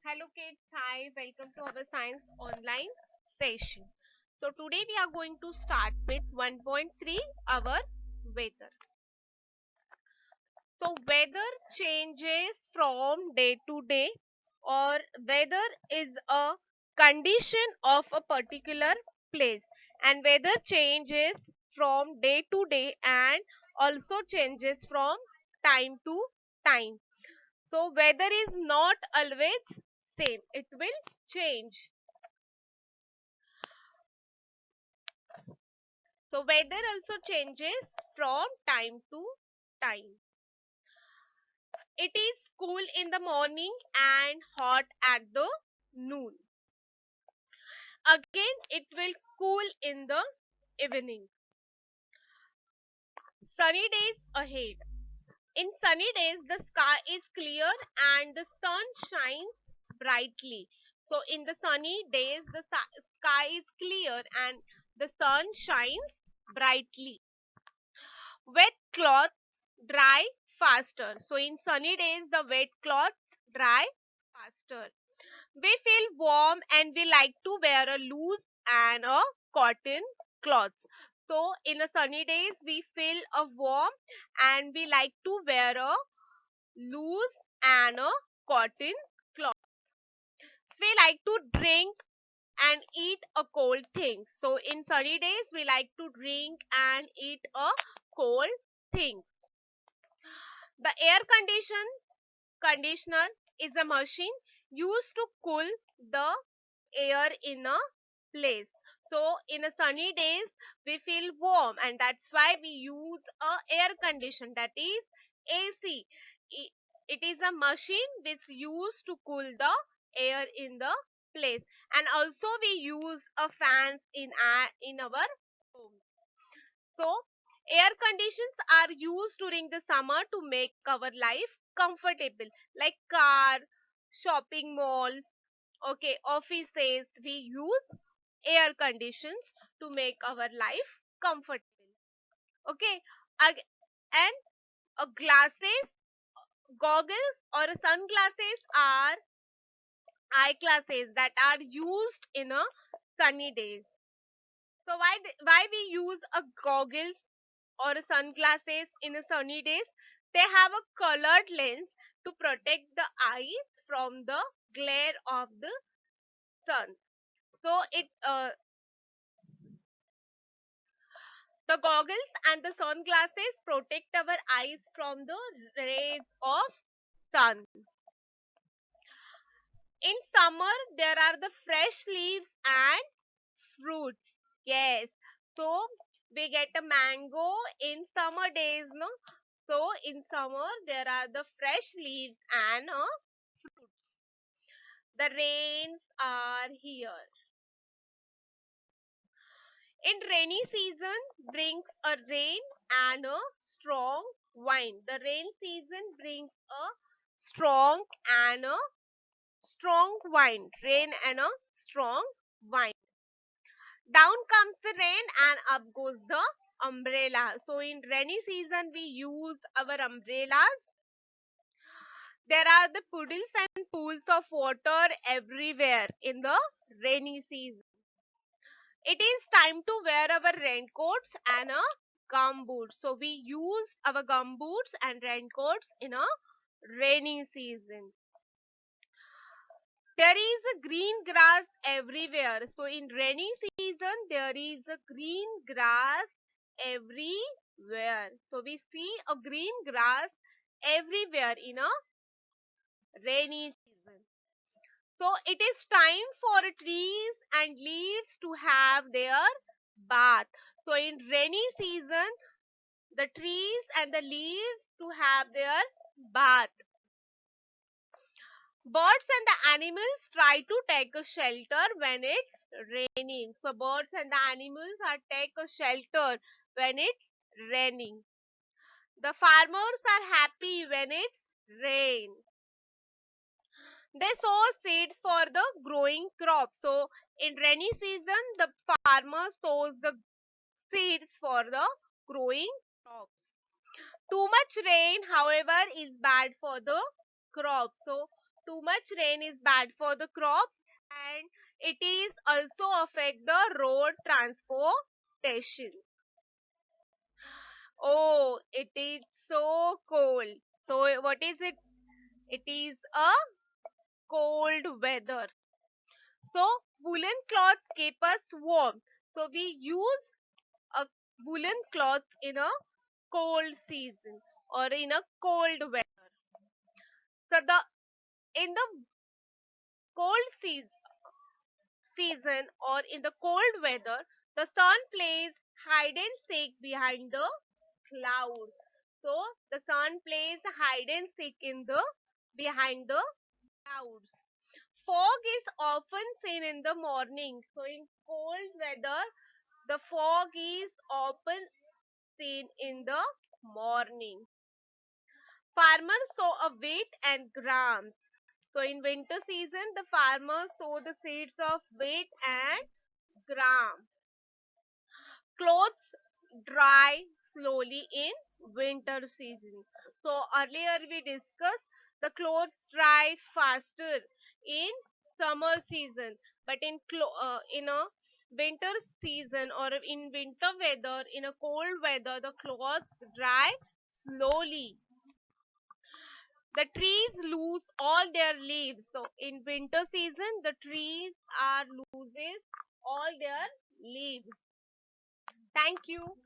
Hello kids, hi, welcome to our science online session. So today we are going to start with 1.3 our weather. So weather changes from day to day, or weather is a condition of a particular place, and weather changes from day to day and also changes from time to time. So weather is not always same, it will change. So weather also changes from time to time. It is cool in the morning and hot at the noon. Again it will cool in the evening. Sunny days ahead. In sunny days the sky is clear and the sun shines brightly. So in the sunny days the sky is clear and the sun shines brightly. Wet cloths dry faster. So in sunny days, the wet cloths dry faster. We feel warm and we like to wear a loose and a cotton cloth. So in a sunny days, we feel a warm and we like to wear a loose and a cotton cloth. We like to drink and eat a cold thing. So in sunny days, we like to drink and eat a cold thing. The conditioner is a machine used to cool the air in a place. So in a sunny days we feel warm and that's why we use a air condition, that is AC. It is a machine which used to cool the air in the place, and also we use a fans in our home. So, air conditions are used during the summer to make our life comfortable, like car, shopping malls, okay, offices. We use air conditions to make our life comfortable. Okay, and glasses, goggles, or sunglasses are eyeglasses that are used in a sunny days. So why we use a goggles or sunglasses in a sunny days? They have a colored lens to protect the eyes from the glare of the sun. So the goggles and the sunglasses protect our eyes from the rays of sun. In summer there are the fresh leaves and fruits. Yes. So we get a mango in summer days, no? So in summer there are the fresh leaves and fruits. The rains are here. In rainy season brings a rain and a strong wind. The rain season brings a strong and a strong wind. Rain and a strong wind. Down comes the rain and up goes the umbrella. So in rainy season we use our umbrellas. There are the puddles and pools of water everywhere in the rainy season. It is time to wear our raincoats and a gumboots. So we use our gumboots and raincoats in a rainy season. There is a green grass everywhere. So in rainy season there is a green grass everywhere. So we see a green grass everywhere in a rainy season. So it is time for trees and leaves to have their bath. So in rainy season the trees and the leaves to have their bath. Birds and the animals try to take a shelter when it's raining. So birds and the animals are take a shelter when it's raining. The farmers are happy when it's rain. They sow seeds for the growing crop. So in rainy season the farmer sows the seeds for the growing crops. Too much rain, however, is bad for the crops. So too much rain is bad for the crops, and it is also affect the road transportation. Oh, it is so cold. So what is it? It is a cold weather. So woolen cloths keep us warm. So we use a woolen cloth in a cold season or in a cold weather. So the in the cold season or in the cold weather, the sun plays hide and seek behind the clouds. So the sun plays hide and seek in the behind the clouds. Fog is often seen in the morning. So in cold weather, the fog is often seen in the morning. Farmers sow a wheat and gram. So in winter season, the farmers sow the seeds of wheat and gram. Clothes dry slowly in winter season. So earlier we discussed the clothes dry faster in summer season, but in a winter season or in winter weather, in a cold weather, the clothes dry slowly. The trees lose all their leaves. So in winter season, the trees are loses all their leaves. Thank you.